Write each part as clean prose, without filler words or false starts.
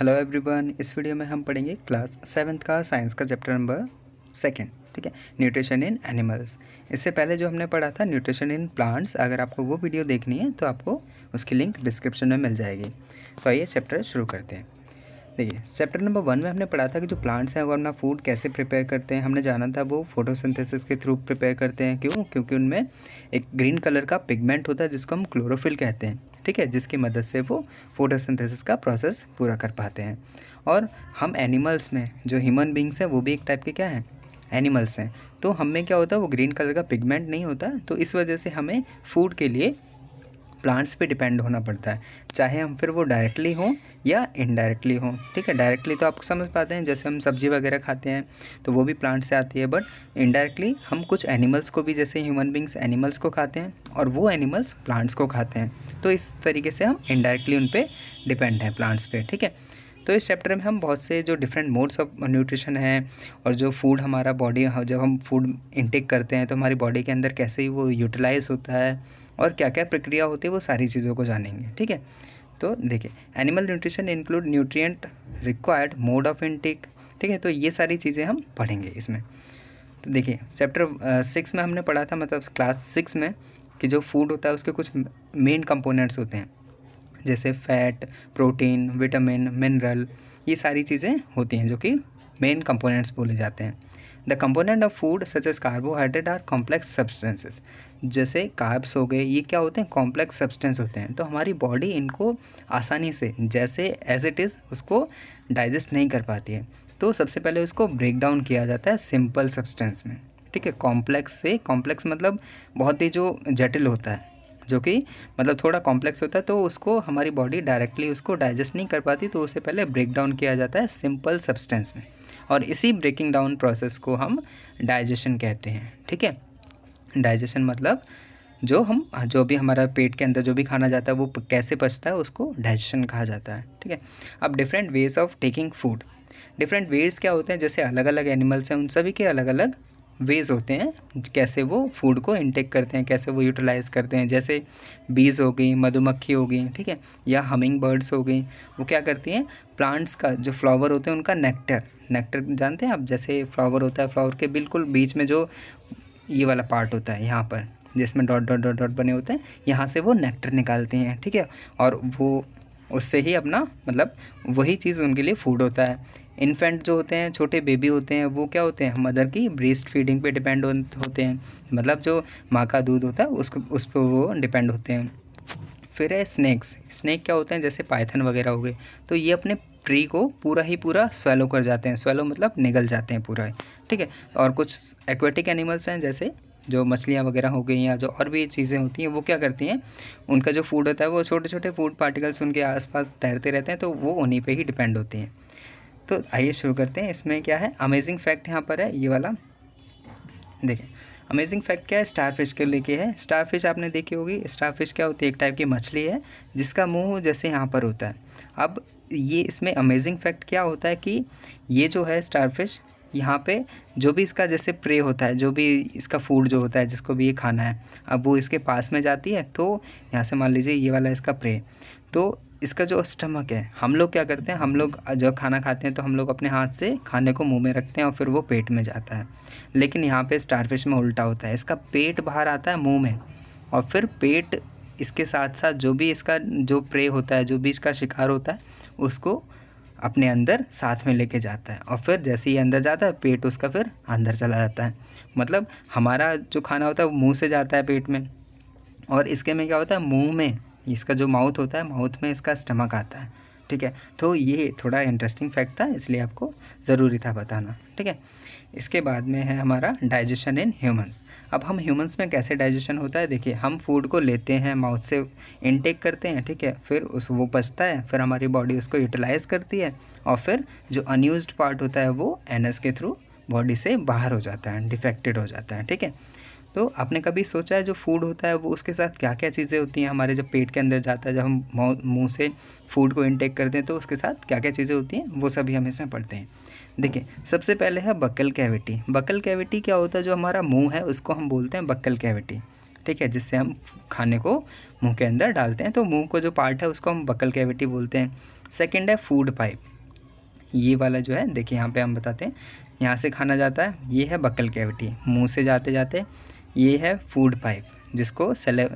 Hello everyone. इस video में हम पढ़ेंगे क्लास 7th का साइंस का चैप्टर नंबर 2, ठीक है, न्यूट्रिशन इन एनिमल्स। इससे पहले जो हमने पढ़ा था न्यूट्रिशन इन प्लांट्स, अगर आपको वो वीडियो देखनी है तो आपको उसकी लिंक डिस्क्रिप्शन में मिल जाएगी। तो आइए चैप्टर शुरू करते हैं। देखिए, चैप्टर नंबर 1 में हमने पढ़ा था कि जो प्लांट्स हैं वो अपना फूड कैसे प्रिपेयर करते हैं। हमने जाना था वो फोटोसिंथेसिस के थ्रू प्रिपेयर करते हैं। क्यों? क्योंकि उनमें एक ग्रीन कलर का पिगमेंट होता है जिसको हम क्लोरोफिल कहते हैं, ठीक है, जिसकी मदद से वो फोटोसिंथेसिस का प्रोसेस पूरा कर पाते हैं। और हम एनिमल्स में जो ह्यूमन बींग्स हैं वो भी एक टाइप के क्या हैं, एनिमल्स हैं। तो हम में क्या होता है, वो ग्रीन कलर का पिगमेंट नहीं होता, तो इस वजह से हमें फूड के लिए प्लांट्स पे डिपेंड होना पड़ता है, चाहे हम फिर वो डायरेक्टली हों या इनडायरेक्टली हों, ठीक है। डायरेक्टली तो आप समझ पाते हैं, जैसे हम सब्ज़ी वगैरह खाते हैं तो वो भी प्लांट से आती है, बट इनडायरेक्टली हम कुछ एनिमल्स को भी, जैसे ह्यूमन बींग्स एनिमल्स को खाते हैं और वो एनिमल्स प्लांट्स को खाते हैं, तो इस तरीके से हम इनडायरेक्टली उन पर डिपेंड हैं, प्लांट्स पे, ठीक है। तो इस चैप्टर में हम बहुत से जो डिफरेंट मोड्स ऑफ न्यूट्रिशन हैं और जो फूड हमारा बॉडी, जब हम फूड इनटेक करते हैं तो हमारी बॉडी के अंदर कैसे वो यूटिलाइज होता है और क्या क्या प्रक्रिया होती है, वो सारी चीज़ों को जानेंगे, ठीक है। तो देखिए, animal nutrition include nutrient required mode of intake, ठीक है। तो ये सारी चीज़ें हम पढ़ेंगे इसमें। तो देखिए, चैप्टर 6 में हमने पढ़ा था, मतलब क्लास 6 में, कि जो फूड होता है उसके कुछ मेन कंपोनेंट्स होते हैं, जैसे फैट, प्रोटीन, विटामिन, मिनरल, ये सारी चीज़ें होती हैं जो कि मेन कंपोनेंट्स बोले जाते हैं। The component of food such as carbohydrate are complex substances. जैसे कार्ब्स हो गए, ये क्या होते हैं, कॉम्प्लेक्स सब्सटेंस होते हैं, तो हमारी बॉडी इनको आसानी से, जैसे एज इट इज़, उसको डाइजेस्ट नहीं कर पाती है। तो सबसे पहले उसको ब्रेक डाउन किया जाता है सिंपल सब्सटेंस में, ठीक है। कॉम्प्लेक्स से, कॉम्प्लेक्स मतलब बहुत ही जो जटिल होता है, जो कि मतलब थोड़ा कॉम्प्लेक्स होता है, तो उसको हमारी बॉडी डायरेक्टली उसको डाइजेस्ट नहीं कर पाती, तो उससे पहले ब्रेक डाउन किया जाता है सिंपल सब्सटेंस में, और इसी ब्रेकिंग डाउन प्रोसेस को हम डाइजेशन कहते हैं, ठीक है। डाइजेशन मतलब जो भी हमारा पेट के अंदर जो भी खाना जाता है वो कैसे पचता है, उसको डाइजेशन कहा जाता है, ठीक है। अब different ways of taking food, different ways क्या होते हैं, जैसे अलग अलग एनिमल्स हैं उन सभी के अलग अलग वेज होते हैं कैसे वो फूड को इनटेक करते हैं, कैसे वो यूटिलाइज़ करते हैं। जैसे बीज हो गई, मधुमक्खी हो गई, ठीक है, या हमिंग बर्ड्स हो गई, वो क्या करती हैं, प्लांट्स का जो फ्लावर होते हैं उनका नेक्टर, नेक्टर जानते हैं आप, जैसे फ्लावर होता है, फ्लावर के बिल्कुल बीच में जो ये वाला पार्ट होता है यहाँ पर, जिसमें डॉट डॉट डॉट डॉट बने होते हैं, यहाँ से वो नेक्टर निकालते हैं, ठीक है, और वो उससे ही अपना, मतलब वही चीज़ उनके लिए फूड होता है। इन्फेंट जो होते हैं, छोटे बेबी होते हैं, वो क्या होते हैं, मदर की ब्रेस्ट फीडिंग पे डिपेंड होते हैं, मतलब जो माँ का दूध होता है उस पर वो डिपेंड होते हैं। फिर है स्नेक्स। स्नेक क्या होते हैं, जैसे पाइथन वगैरह हो गए, तो ये अपने ट्री को पूरा ही पूरा स्वेलो कर जाते हैं, स्वेलो मतलब निगल जाते हैं पूरा, ठीक है। और कुछ एक्वेटिक एनिमल्स हैं, जैसे जो मछलियाँ वगैरह हो गई, या जो और भी चीज़ें होती हैं, वो क्या करती हैं, उनका जो फूड होता है वो छोटे छोटे फूड पार्टिकल्स उनके आसपास तैरते रहते हैं, तो वो उन्हीं पे ही डिपेंड होती हैं। तो आइए शुरू करते हैं। इसमें क्या है, अमेजिंग फैक्ट यहाँ पर है ये वाला। देखिए, अमेजिंग फैक्ट क्या है, स्टारफिश के लेके है। स्टारफिश आपने देखी होगी। स्टारफिश क्या होती है, एक टाइप की मछली है जिसका मुंह जैसे यहाँ पर होता है। अब ये इसमें अमेजिंग फैक्ट क्या होता है कि ये जो है स्टारफिश, यहाँ पे जो भी इसका जैसे प्रे होता है, जो भी इसका फूड जो होता है, जिसको भी ये खाना है, अब वो इसके पास में जाती है, तो यहाँ से मान लीजिए ये वाला इसका प्रे, तो इसका जो स्टमक है, हम लोग क्या करते हैं, हम लोग जब खाना खाते हैं तो हम लोग अपने हाथ से खाने को मुंह में रखते हैं और फिर वो पेट में जाता है। लेकिन यहाँ पे स्टारफिश में उल्टा होता है, इसका पेट बाहर आता है मुंह में, और फिर पेट इसके साथ साथ जो भी इसका जो प्रे होता है, जो भी इसका शिकार होता है, उसको अपने अंदर साथ में लेके जाता है, और फिर जैसे ही अंदर जाता है पेट उसका फिर अंदर चला जाता है। मतलब हमारा जो खाना होता है वो मुँह से जाता है पेट में, और इसके में क्या होता है, मुंह में इसका जो माउथ होता है, माउथ में इसका स्टमक आता है, ठीक है। तो ये थोड़ा इंटरेस्टिंग फैक्ट था, इसलिए आपको ज़रूरी था बताना, ठीक है। इसके बाद में है हमारा डाइजेशन इन ह्यूमंस। अब हम ह्यूमंस में कैसे डाइजेशन होता है, देखिए, हम फूड को लेते हैं, माउथ से इनटेक करते हैं, ठीक है, फिर वो पचता है, फिर हमारी बॉडी उसको यूटिलाइज़ करती है, और फिर जो अनयूज्ड पार्ट होता है वो एनस के थ्रू बॉडी से बाहर हो जाता है, डिफेक्टेड हो जाता है, ठीक है। तो आपने कभी सोचा है जो फूड होता है वो उसके साथ क्या क्या चीज़ें होती हैं, हमारे जब पेट के अंदर जाता है, जब हम मुंह से फूड को इनटेक करते हैं, तो उसके साथ क्या क्या चीज़ें होती हैं, वो सभी हम इसमें पढ़ते हैं। देखिए, सबसे पहले है बक्कल कैविटी। बक्कल कैविटी क्या होता है, जो हमारा मुंह है उसको हम बोलते हैं बक्कल कैविटी। ठीक है, जिससे हम खाने को मुंह के अंदर डालते हैं। तो मुंह को जो पार्ट है उसको हम बकल कैविटी बोलते हैं। सेकंड है फूड पाइप, ये वाला जो है देखिए यहाँ पे हम बताते हैं, यहाँ से खाना जाता है, ये है बकल कैविटी, मुंह से जाते जाते ये है फूड पाइप, जिसको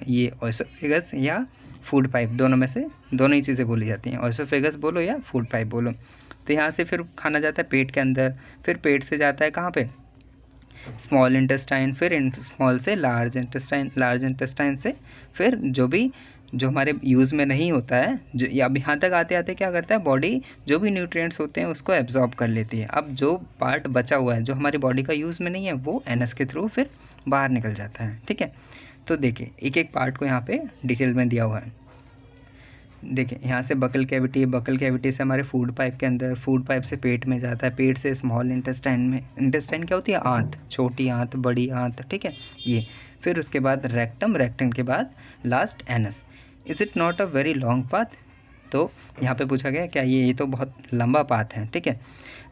ये ओएसोफेगस या फूड पाइप, दोनों में से दोनों ही चीज़ें बोली जाती हैं, ओएसोफेगस बोलो या फूड पाइप बोलो। तो यहाँ से फिर खाना जाता है पेट के अंदर, फिर पेट से जाता है कहाँ पे, स्मॉल इंटेस्टाइन, फिर स्मॉल से लार्ज इंटेस्टाइन, लार्ज इंटेस्टाइन से फिर जो हमारे यूज़ में नहीं होता है, जो अब यहाँ तक आते आते क्या करता है, बॉडी जो भी न्यूट्रिएंट्स होते हैं उसको एब्जॉर्ब कर लेती है। अब जो पार्ट बचा हुआ है जो हमारी बॉडी का यूज़ में नहीं है वो एनस के थ्रू फिर बाहर निकल जाता है। ठीक है, तो देखिए एक एक पार्ट को यहाँ पे डिटेल में दिया हुआ है। देखिए यहाँ से बकल कैविटी है, बकल कैविटी से हमारे फूड पाइप के अंदर, फूड पाइप से पेट में जाता है, पेट से स्मॉल इंटेस्टाइन में, इंटेस्टाइन क्या होती है, आंत, छोटी आंत, बड़ी आंत, ठीक है ये, फिर उसके बाद रेक्टम, रेक्टम के बाद last anus. Is it not a very long path, तो यहाँ पे पूछा गया क्या ये तो बहुत लंबा पाथ है। ठीक है,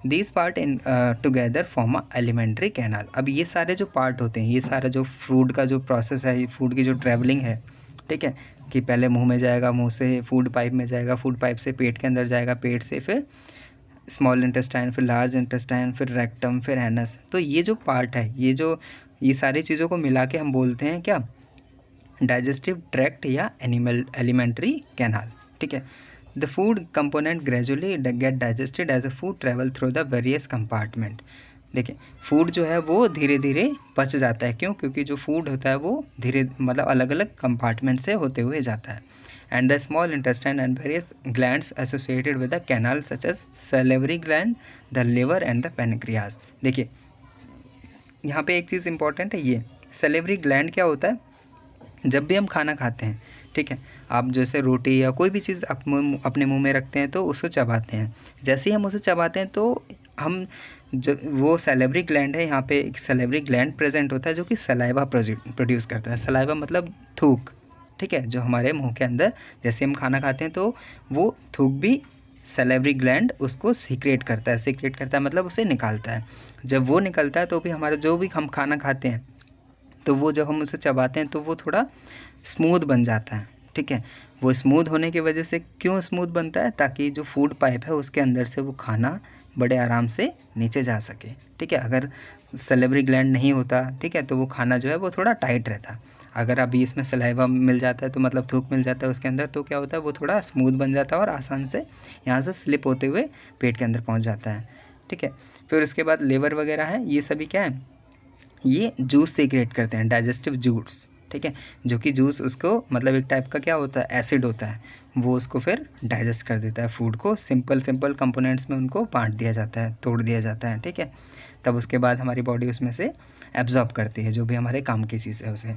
this part in together form a alimentary canal. अब ये सारे जो पार्ट होते हैं, ये सारा जो फूड का जो प्रोसेस है, फूड की जो ट्रैवलिंग है, ठीक है, कि पहले मुंह में जाएगा, मुंह से फूड पाइप में जाएगा, फूड पाइप से पेट के अंदर जाएगा, पेट से फिर स्मॉल इंटेस्टाइन, फिर लार्ज इंटेस्टाइन, फिर रेक्टम, फिर एनस। तो ये जो पार्ट है, ये सारी चीज़ों को मिला के हम बोलते हैं क्या, डाइजेस्टिव ट्रैक्ट या एलिमेंट्री कैनाल। ठीक है, the food component gradually get digested as a food travel through the various compartment. देखिए फूड जो है वो धीरे धीरे पच जाता है, क्यों, क्योंकि जो फूड होता है वो धीरे मतलब अलग अलग कंपार्टमेंट से होते हुए जाता है। And the small intestine and various glands associated with the canal such as salivary gland, the liver and the pancreas. देखिए यहाँ पे एक चीज़ इंपॉर्टेंट है, ये सैलिवरी ग्लैंड क्या होता है, जब भी हम खाना खाते हैं, ठीक है, आप जैसे रोटी या कोई भी चीज़ अपने मुंह में रखते हैं तो उसको चबाते हैं, जैसे ही हम उसे चबाते हैं तो हम जो वो सैलिवरी ग्लैंड है, यहाँ पे एक सैलिवरी ग्लैंड प्रेजेंट होता है जो कि सलाइवा प्रोड्यूस करता है। सलाइवा मतलब थूक, ठीक है, जो हमारे मुंह के अंदर जैसे हम खाना खाते हैं तो वो थूक भी सैलिवरी ग्लैंड उसको सीक्रेट करता है, सीक्रेट करता है मतलब उसे निकालता है। जब वो निकलता है तो भी हमारा जो भी हम खाना खाते हैं तो वो जब हम उसे चबाते हैं तो वो थोड़ा स्मूथ बन जाता है। ठीक है, वो स्मूथ होने की वजह से, क्यों स्मूथ बनता है, ताकि जो फूड पाइप है उसके अंदर से वो खाना बड़े आराम से नीचे जा सके। ठीक है, अगर सैलिवरी ग्लैंड नहीं होता, ठीक है, तो वो खाना जो है वो थोड़ा टाइट रहता। अगर अभी इसमें सलाइवा मिल जाता है तो मतलब थूक मिल जाता है उसके अंदर, तो क्या होता है वो थोड़ा स्मूथ बन जाता है और आसान से यहाँ से स्लिप होते हुए पेट के अंदर पहुँच जाता है। ठीक है, फिर उसके बाद लीवर वगैरह है, ये सभी क्या है, ये जूस सीक्रेट करते हैं, डाइजेस्टिव जूस। ठीक है, जो कि जूस उसको मतलब एक टाइप का क्या होता है, एसिड होता है, वो उसको फिर डाइजेस्ट कर देता है, फूड को सिंपल कंपोनेंट्स में उनको बांट दिया जाता है, तोड़ दिया जाता है। ठीक है, तब उसके बाद हमारी बॉडी उसमें से एब्जॉर्ब करती है जो भी हमारे काम की चीज़ है उसे।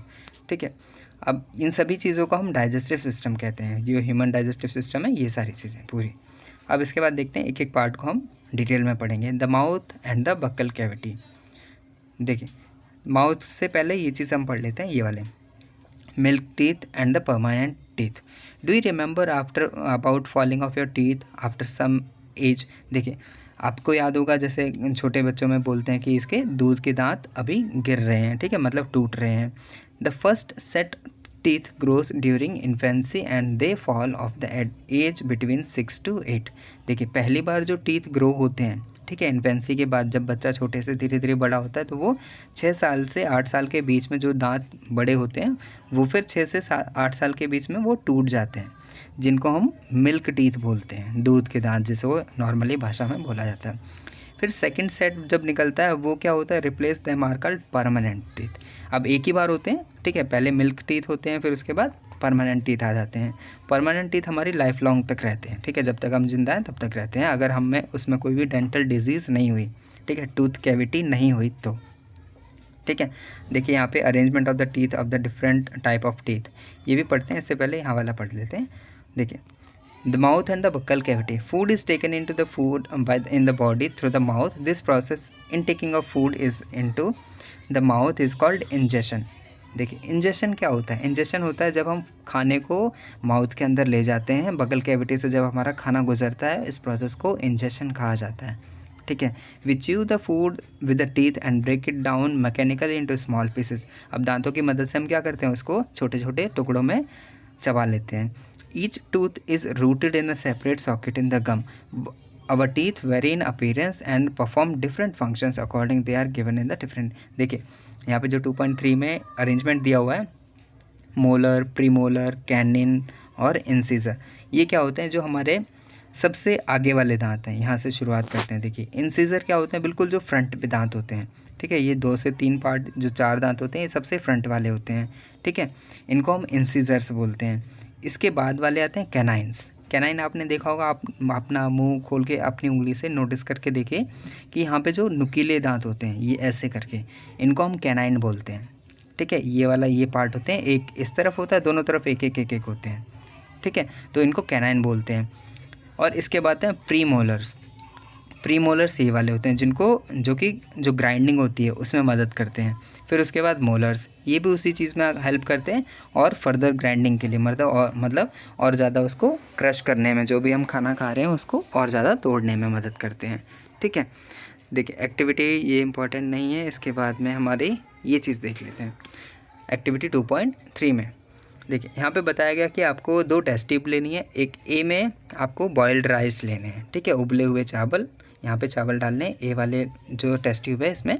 ठीक है, अब इन सभी चीज़ों को हम डाइजेस्टिव सिस्टम कहते हैं, जो ह्यूमन डाइजेस्टिव सिस्टम है, ये सारी चीज़ें पूरी। अब इसके बाद देखते हैं एक एक पार्ट को हम डिटेल में पढ़ेंगे। The mouth and the buccal cavity. देखिए माउथ से पहले ये चीज़ हम पढ़ लेते हैं, ये वाले, milk teeth and the permanent teeth. Do you remember after about falling off your teeth after some age. देखिए आपको याद होगा जैसे छोटे बच्चों में बोलते हैं कि इसके दूध के दांत अभी गिर रहे हैं, ठीक है, मतलब टूट रहे हैं। The first set teeth grows during infancy and they fall off the age between 6 to 8। देखिए पहली बार जो टीथ ग्रो होते हैं, ठीक है, इन्फेंसी के बाद जब बच्चा छोटे से धीरे धीरे बड़ा होता है तो वो 6 साल से 8 साल के बीच में जो दांत बड़े होते हैं वो फिर 6 से 8 साल के बीच में वो टूट जाते हैं, जिनको हम मिल्क टीथ बोलते हैं, दूध के दांत जिसको नॉर्मली भाषा में बोला जाता है। फिर सेकंड सेट जब निकलता है वो क्या होता है, replace the are called permanent teeth. अब एक ही बार होते हैं, ठीक है, पहले मिल्क टीथ होते हैं, फिर उसके बाद परमानेंट टीथ आ जाते हैं। परमानेंट टीथ हमारी लाइफ लॉन्ग तक रहते हैं, ठीक है, जब तक हम जिंदा हैं तब तक रहते हैं, अगर हमें उसमें कोई भी डेंटल डिजीज़ नहीं हुई, ठीक है, टूथ कैविटी नहीं हुई तो। ठीक है, देखिए यहाँ पे arrangement of the teeth of the different type of teeth, ये भी पढ़ते हैं, इससे पहले यहाँ वाला पढ़ लेते हैं। देखिए the mouth and the buccal cavity. Food is taken into the food in the body through the mouth. This process in taking of food is into the mouth is called ingestion. देखिए ingestion क्या होता है, ingestion होता है जब हम खाने को माउथ के अंदर ले जाते हैं, बगल कैविटी से जब हमारा खाना गुजरता है, इस प्रोसेस को इंजेशन कहा जाता है। ठीक है। We chew the food with the teeth and break it down mechanically into small pieces. अब दांतों की मदद से हम क्या करते हैं, उसको छोटे छोटे टुकड़ों में चबा लेते हैं। Each tooth is rooted in a separate socket in the gum. Our teeth vary in appearance and perform different functions according they are given in the different। देखिए यहाँ पे जो 2.3 में अरेंजमेंट दिया हुआ है, मोलर, प्रीमोलर, कैनिन और incisor, ये क्या होते हैं, जो हमारे सबसे आगे वाले दांत हैं। यहाँ से शुरुआत करते हैं। देखिए इंसिजर क्या होते हैं, बिल्कुल जो फ्रंट पे दांत होते हैं, ठीक है। ये 2 से 3 पार्ट जो 4 दांत होते हैं, ये सबसे फ्रंट वाले होते हैं, ठीक है। इनको हम इंसिजर्स बोलते हैं। इसके बाद वाले आते हैं कैनाइन्स। कैनाइन आपने देखा होगा, आप अपना मुंह खोल के अपनी उंगली से नोटिस करके देखिए कि यहाँ पे जो नुकीले दांत होते हैं, ये ऐसे करके, इनको हम कैनाइन बोलते हैं, ठीक है। ये वाला ये पार्ट होते हैं, एक इस तरफ होता है, दोनों तरफ एक एक एक एक होते हैं, ठीक है। तो इनको कैनाइन बोलते हैं। और इसके बाद हैं प्री मोलर्स। प्री मोलर्स ये वाले होते हैं जिनको जो ग्राइंडिंग होती है उसमें मदद करते हैं। फिर उसके बाद मोलर्स, ये भी उसी चीज़ में हेल्प करते हैं और फर्दर ग्राइंडिंग के लिए, मतलब और ज़्यादा उसको क्रश करने में, जो भी हम खाना खा रहे हैं उसको और ज़्यादा तोड़ने में मदद करते हैं, ठीक है। देखिए एक्टिविटी ये इंपॉर्टेंट नहीं है, इसके बाद में हमारी ये चीज़ देख लेते हैं। एक्टिविटी 2.3 में देखिए यहाँ पे बताया गया कि आपको 2 टेस्ट ट्यूब लेनी है। एक ए में आपको बॉइल्ड राइस लेने हैं, ठीक है, उबले हुए चावल, यहाँ पे चावल डालने। ए वाले जो टेस्ट ट्यूब है इसमें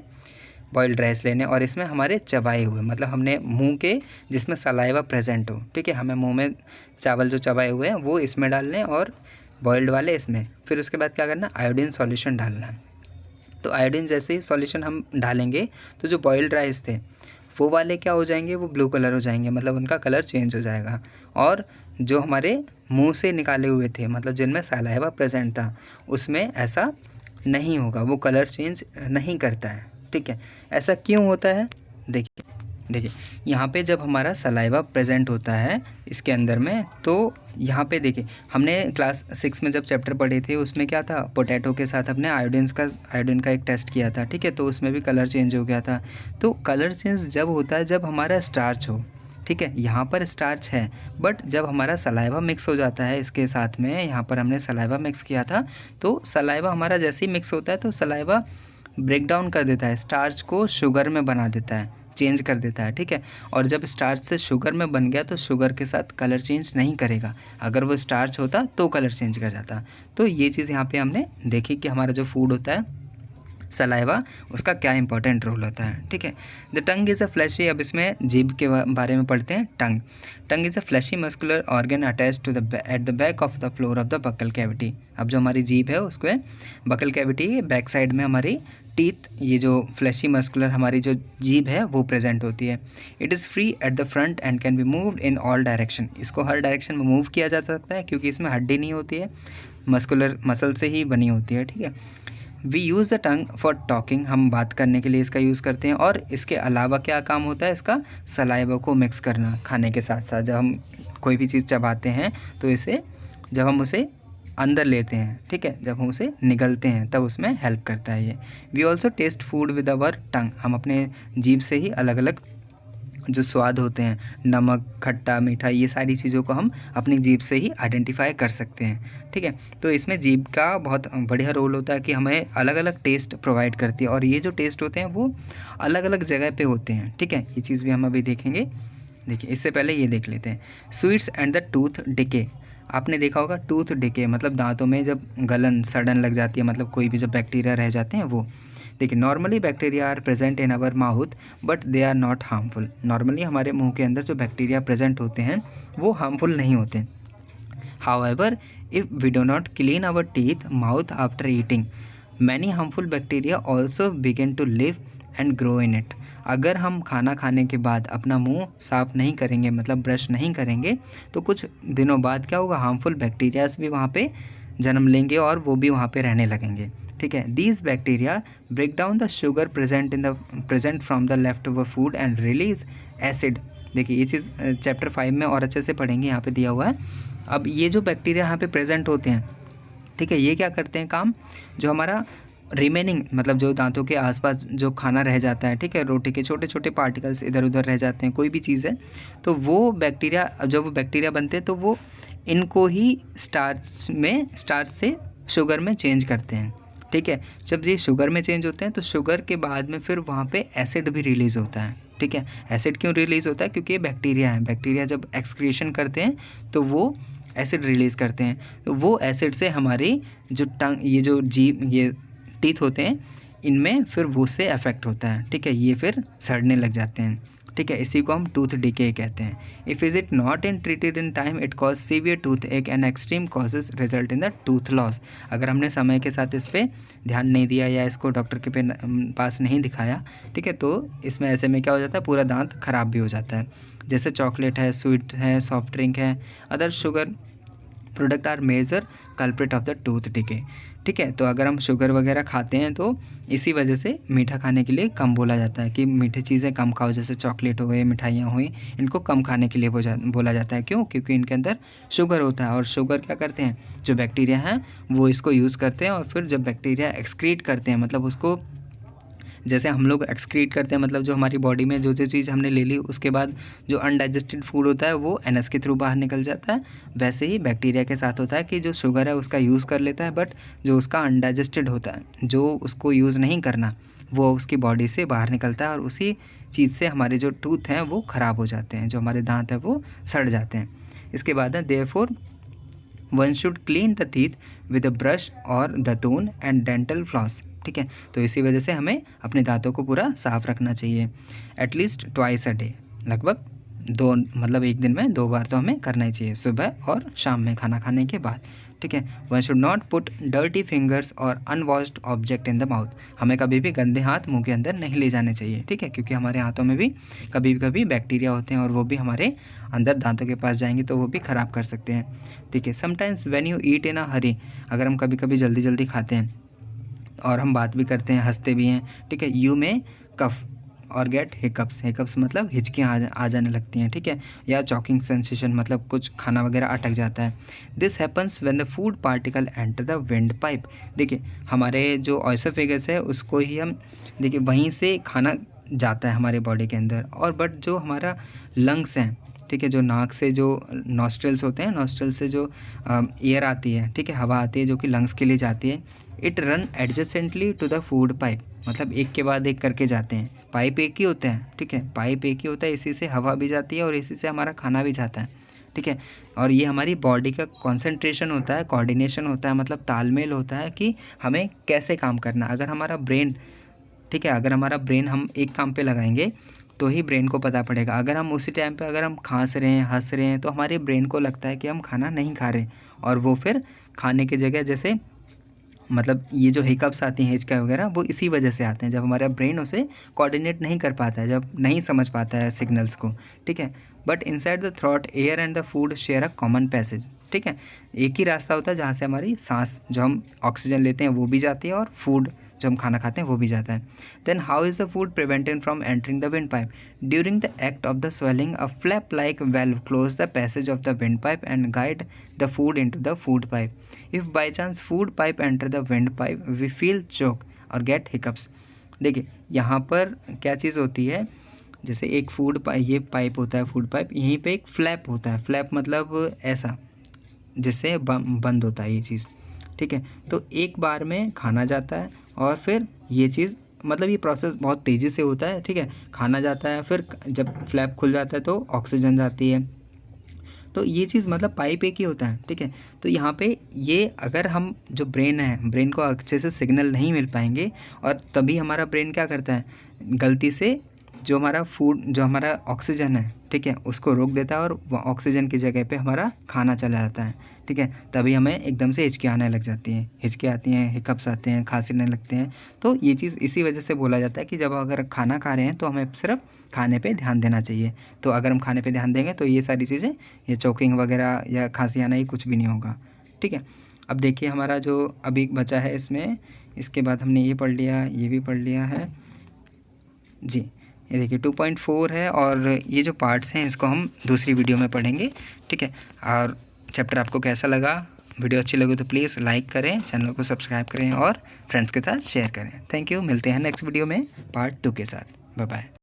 बॉइल्ड राइस लेने, और इसमें हमारे चबाए हुए, मतलब हमने मुंह के जिसमें सलाइवा प्रेजेंट हो, ठीक है, हमें मुंह में चावल जो चबाए हुए हैं वो इसमें डालने और बॉइल्ड वाले इसमें। फिर उसके बाद क्या करना, आयोडीन सॉल्यूशन डालना है। तो आयोडीन जैसे ही सॉल्यूशन हम डालेंगे तो जो बॉइल्ड राइस थे वो वाले क्या हो जाएंगे, वो ब्लू कलर हो जाएंगे, मतलब उनका कलर चेंज हो जाएगा। और जो हमारे मुंह से निकाले हुए थे, मतलब जिनमें सलाइवा प्रेजेंट था, उसमें ऐसा नहीं होगा, वो कलर चेंज नहीं करता है, ठीक है। ऐसा क्यों होता है, देखिए यहाँ पे जब हमारा सलाइवा प्रेजेंट होता है इसके अंदर में, तो यहाँ पे देखिए हमने क्लास 6 में जब चैप्टर पढ़े थे उसमें क्या था, पोटैटो के साथ अपने आयोडीन का एक टेस्ट किया था, ठीक है। तो उसमें भी कलर चेंज हो गया था। तो कलर चेंज जब होता है जब हमारा स्टार्च हो, ठीक है, यहाँ पर स्टार्च है, बट जब हमारा सलाइवा मिक्स हो जाता है इसके साथ में, यहाँ पर हमने सलाइवा मिक्स किया था, तो सलाइवा हमारा जैसे ही मिक्स होता है तो सलाइवा ब्रेक डाउन कर देता है, स्टार्च को शुगर में बना देता है, चेंज कर देता है, ठीक है। और जब स्टार्च से शुगर में बन गया तो शुगर के साथ कलर चेंज नहीं करेगा, अगर वो स्टार्च होता तो कलर चेंज कर जाता। तो ये चीज़ यहाँ पे हमने देखी कि हमारा जो फूड होता है सलाइवा, उसका क्या इंपॉर्टेंट रोल होता है, ठीक है। The tongue is a fleshy, अब इसमें जीभ के बारे में पढ़ते हैं। Tongue is a fleshy muscular organ attach to the at the back of the floor of the buccal cavity. अब जो हमारी जीभ है उसको बकल कैविटी बैक साइड में हमारी टीथ, ये जो फ्लैशी मस्कुलर हमारी जो जीभ है वो प्रेजेंट होती है। It is free at the front end can be moved in all direction. इसको हर डायरेक्शन में मूव किया जा सकता है क्योंकि इसमें हड्डी नहीं होती है, मस्कुलर मसल से ही बनी होती है, ठीक है। We use the tongue for talking, हम बात करने के लिए इसका यूज़ करते हैं। और इसके अलावा क्या काम होता है इसका, सलाइवा को मिक्स करना खाने के साथ साथ। जब हम कोई भी चीज़ चबाते हैं तो इसे, जब हम उसे अंदर लेते हैं, ठीक है, जब हम उसे निगलते हैं तब उसमें हेल्प करता है ये। We also taste food with our tongue, हम अपने जीभ से ही अलग अलग जो स्वाद होते हैं, नमक, खट्टा, मीठा, ये सारी चीज़ों को हम अपनी जीभ से ही आइडेंटिफाई कर सकते हैं, ठीक है। तो इसमें जीभ का बहुत बढ़िया रोल होता है कि हमें अलग अलग टेस्ट प्रोवाइड करती है, और ये जो टेस्ट होते हैं वो अलग अलग जगह पे होते हैं, ठीक है। ये चीज़ भी हम अभी देखेंगे। देखिए इससे पहले ये देख लेते हैं, sweets and the tooth decay. आपने देखा होगा टूथ डिके मतलब दांतों में जब गलन, सड़न लग जाती है, मतलब कोई भी जब बैक्टीरिया रह जाते हैं वो। देखिए normally bacteria are present in our mouth but they are not harmful. Normally हमारे मुंह के अंदर जो बैक्टीरिया प्रेजेंट होते हैं वो हार्मफुल नहीं होते। However if we do not clean our teeth mouth after eating, many harmful bacteria also begin to live and grow in it. अगर हम खाना खाने के बाद अपना मुंह साफ़ नहीं करेंगे, मतलब ब्रश नहीं करेंगे, तो कुछ दिनों बाद क्या होगा, हार्मफुल बैक्टीरियाज भी वहाँ पे जन्म लेंगे और वो भी वहाँ पे रहने लगेंगे, ठीक है। These bacteria break down the sugar present from the left over food and release acid. देखिए ये चीज़ चैप्टर 5 में और अच्छे से पढ़ेंगे, यहाँ पे दिया हुआ है। अब ये जो बैक्टीरिया यहाँ पे प्रेजेंट होते हैं, ठीक है, ये क्या करते हैं काम, जो हमारा रिमेनिंग, मतलब जो दांतों के आसपास जो खाना रह जाता है, ठीक है, रोटी के छोटे छोटे पार्टिकल्स इधर उधर रह जाते हैं, कोई भी चीज़ है, तो वो बैक्टीरिया, जब वो बैक्टीरिया बनते हैं तो वो इनको ही स्टार्च से शुगर में चेंज करते हैं, ठीक है। जब ये शुगर में चेंज होते हैं तो शुगर के बाद में फिर वहाँ पे एसिड भी रिलीज़ होता है, ठीक है। एसिड क्यों रिलीज़ होता है? क्योंकि ये बैक्टीरिया है, बैक्टीरिया जब एक्सक्रीशन करते हैं तो वो एसिड रिलीज़ करते हैं, तो वो एसिड से हमारी जो टंग, ये जो जीभ, ये टीथ होते हैं, इनमें फिर वो से अफेक्ट होता है, ठीक है। ये फिर सड़ने लग जाते हैं, ठीक है। इसी को हम टूथ डिके कहते हैं। If is it not in treated in time it cause severe tooth ache and extreme causes result in the tooth loss. अगर हमने समय के साथ इस पर ध्यान नहीं दिया या इसको डॉक्टर के पास नहीं दिखाया, ठीक है, तो इसमें ऐसे में क्या हो जाता है, पूरा दांत ख़राब भी हो जाता है। जैसे चॉकलेट है, स्वीट है, सॉफ्ट ड्रिंक है, other sugar product are major culprit of the tooth decay, ठीक है। तो अगर हम शुगर वगैरह खाते हैं तो इसी वजह से मीठा खाने के लिए कम बोला जाता है कि मीठी चीज़ें कम खाओ, जैसे चॉकलेट हो गए, मिठाइयाँ हुई, इनको कम खाने के लिए बोला जाता है। क्यों? क्योंकि इनके अंदर शुगर होता है, और शुगर क्या करते हैं, जो बैक्टीरिया हैं वो इसको यूज़ करते हैं, और फिर जब बैक्टीरिया एक्सक्रीट करते हैं, मतलब उसको, जैसे हम लोग एक्सक्रीट करते हैं, मतलब जो हमारी बॉडी में जो चीज़ हमने ले ली उसके बाद जो अनडाइजेस्टेड फूड होता है वो एनएस के थ्रू बाहर निकल जाता है। वैसे ही बैक्टीरिया के साथ होता है कि जो शुगर है उसका यूज़ कर लेता है, बट जो उसका अनडाइजेस्टेड होता है, जो उसको यूज़ नहीं करना, वो उसकी बॉडी से बाहर निकलता है, और उसी चीज़ से हमारे जो टूथ हैं वो ख़राब हो जाते हैं, जो हमारे दाँत हैं वो सड़ जाते हैं। इसके बाद है therefore one should clean the teeth with a brush और दातून एंड डेंटल फ्लॉस, ठीक है। तो इसी वजह से हमें अपने दांतों को पूरा साफ़ रखना चाहिए, एटलीस्ट ट्वाइस अ डे, लगभग दो, मतलब एक दिन में 2 बार तो हमें करना ही चाहिए, सुबह और शाम में खाना खाने के बाद, ठीक है। One should not put dirty fingers और unwashed object in the mouth. हमें कभी भी गंदे हाथ मुंह के अंदर नहीं ले जाने चाहिए, ठीक है, क्योंकि हमारे हाथों में भी कभी बैक्टीरिया होते हैं, और वो भी हमारे अंदर दांतों के पास जाएंगे तो वो भी ख़राब कर सकते हैं, ठीक है। समटाइम्स व्हेन यू ईट इन अ हरी, अगर हम कभी जल्दी खाते हैं और हम बात भी करते हैं, हंसते भी हैं, ठीक है, यू में कफ और गेट हिकअप्स, हिकअप्स मतलब हिचकियाँ आ जाने लगती हैं, ठीक है, या चॉकिंग सेंसेशन, मतलब कुछ खाना वगैरह अटक जाता है। This happens when the food particle enter the wind pipe. देखिए हमारे जो ऑयसोफेगस है उसको ही हम, देखिए वहीं से खाना जाता है हमारे बॉडी के अंदर, और बट जो हमारा लंग्स हैं, ठीक है, जो नाक से जो नॉस्ट्रल्स होते हैं, नॉस्ट्रल से जो एयर आती है, ठीक है, हवा आती है जो कि लंग्स के लिए जाती है, it run adjacently to the food pipe, मतलब एक के बाद एक करके जाते हैं। पाइप एक ही होता है, ठीक है, पाइप एक ही होता है, इसी से हवा भी जाती है और इसी से हमारा खाना भी जाता है, ठीक है। और ये हमारी बॉडी का कॉन्सेंट्रेशन होता है, कोऑर्डिनेशन होता है, मतलब तालमेल होता है कि हमें कैसे काम करना। अगर हमारा ब्रेन, ठीक है, अगर हमारा ब्रेन हम एक काम पे लगाएंगे तो ही ब्रेन को पता पड़ेगा। अगर हम उसी टाइम पे अगर हम खांस रहे हैं, हंस रहे हैं, तो हमारे ब्रेन को लगता है कि हम खाना नहीं खा रहे, और वो फिर खाने की जगह, जैसे मतलब ये जो हिकअप्स आती हैं, हिचका वगैरह, वो इसी वजह से आते हैं, जब हमारा ब्रेन उसे कोऑर्डिनेट नहीं कर पाता है, जब नहीं समझ पाता है सिग्नल्स को, ठीक है। But inside the throat air and the food share a common passage, ठीक है, एक ही रास्ता होता है जहाँ से हमारी सांस, जो हम ऑक्सीजन लेते हैं वो भी जाती है, और फूड जो हम खाना खाते हैं वो भी जाता है। Then how is the food prevented from entering the wind pipe? During the act of the swallowing a flap like valve close the passage of the wind pipe and guide the food into the food pipe. If by chance food pipe enter the wind pipe we feel choke और get hiccups. देखिए यहाँ पर क्या चीज़ होती है, जैसे एक food pipe, ये पाइप होता है फूड पाइप, यहीं पे एक फ्लैप होता है, फ्लैप मतलब ऐसा जिससे बंद होता है ये चीज़, ठीक है। तो एक बार में खाना जाता है, और फिर ये चीज़, मतलब ये प्रोसेस बहुत तेज़ी से होता है, ठीक है। खाना जाता है, फिर जब फ्लैप खुल जाता है तो ऑक्सीजन जाती है, तो ये चीज़ मतलब पाइप एक ही होता है, ठीक है। तो यहाँ पे ये, अगर हम जो ब्रेन है, ब्रेन को अच्छे से सिग्नल नहीं मिल पाएंगे, और तभी हमारा ब्रेन क्या करता है, गलती से जो हमारा फूड, जो हमारा ऑक्सीजन है, ठीक है, उसको रोक देता है, और ऑक्सीजन की जगह पे हमारा खाना चला जाता है, ठीक है। तभी हमें एकदम से हिचकी आने लग जाती हैं, हिचकी आती हैं, हिकअप्स आते हैं, खांसीने लगते हैं। तो ये चीज़ इसी वजह से बोला जाता है कि जब अगर खाना खा रहे हैं तो हमें सिर्फ खाने पे ध्यान देना चाहिए। तो अगर हम खाने पे ध्यान देंगे तो ये सारी चीज़ें, ये चोकिंग वगैरह या खांसी आना, ये कुछ भी नहीं होगा, ठीक है। अब देखिए हमारा जो अभी बचा है इसमें, इसके बाद हमने ये पढ़ लिया, ये भी पढ़ लिया है जी। ये देखिए 2.4 है, और ये जो पार्ट्स हैं इसको हम दूसरी वीडियो में पढ़ेंगे, ठीक है। और चैप्टर आपको कैसा लगा, वीडियो अच्छी लगे तो प्लीज़ लाइक करें, चैनल को सब्सक्राइब करें और फ्रेंड्स के साथ शेयर करें। थैंक यू, मिलते हैं नेक्स्ट वीडियो में पार्ट 2 के साथ। Bye bye.